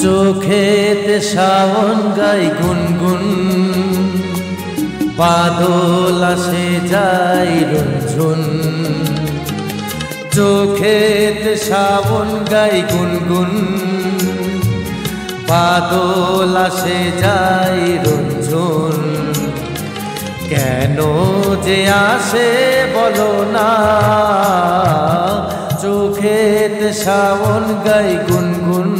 চোখেতে শাওন গাই গুনগুন, বাদল আসে যায় রঞ্ঝুন। চোখেতে শাওন গাই গুনগুন, বাদল আসে যায় রঞ্ঝুন। কেন যে আসে বলো না, চোখেতে শাওন গাই গুনগুন।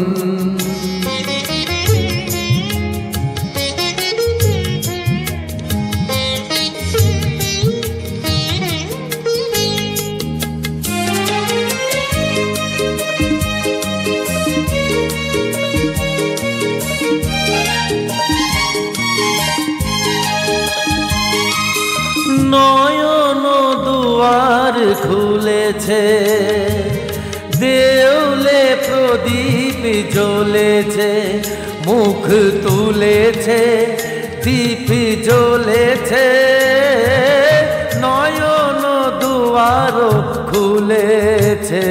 নয়ন দুয়ার খুলেছে, দেউলে প্রদীপ জ্বলেছে, মুখ তুলেছে দীপ জ্বলেছে। নয়ন দুয়ার খুলেছে,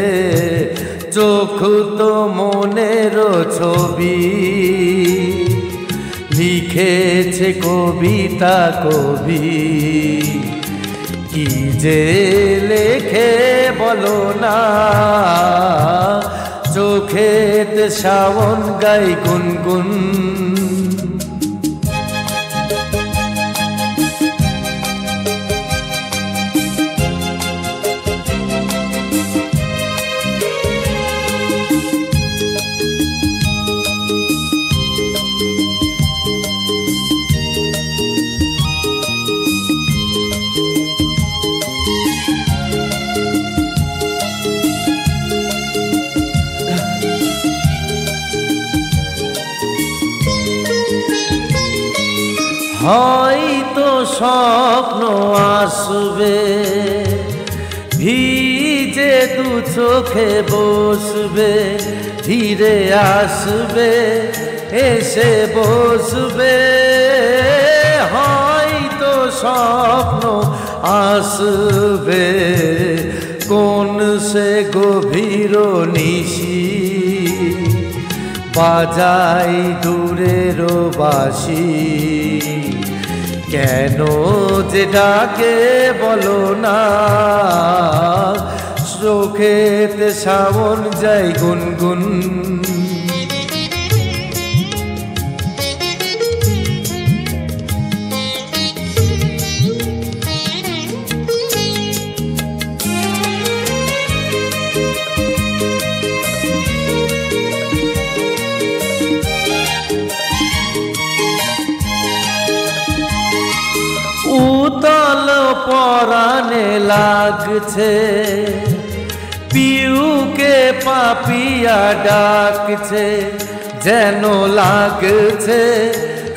চোখ তো মনের ছবি, লিখেছে কবিতা কবি। কি যে লেখে বলো না, চোখেতে শাওন গাই গুনগুন। হয়তো স্বপ্ন আসবে, ভিজে দু চোখে বসবে, ধীরে আসবে এসে বসবে। হয়তো স্বপ্ন আসবে, কোন সে গভীর নিশি, বাজাই দূরের বাঁশি। কেন যে ডাকে বলো না, চোখেতে শাওন যায় গুনগুন। উতল পরাণে লাগছে, পিউকে পাপিয়া ডাকছে, যেন লাগছে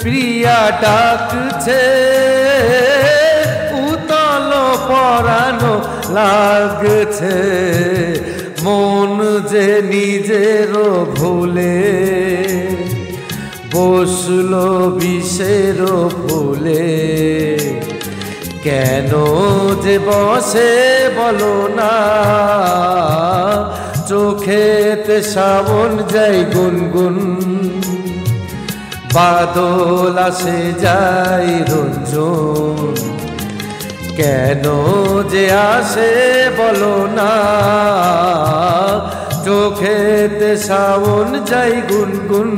প্রিয়া ডাকছে। উতল পরানো লাগছে, মন যে নিজের ভুলে বসলো বিষের ফুলে। কেন যে বসে বলো না, চোখেতে শাওন যায় গুনগুন। বাদল আসে যায় রঞ্ঝুন, কেন যে আসে বলো না, চোখেতে শাওন যায় গুনগুন।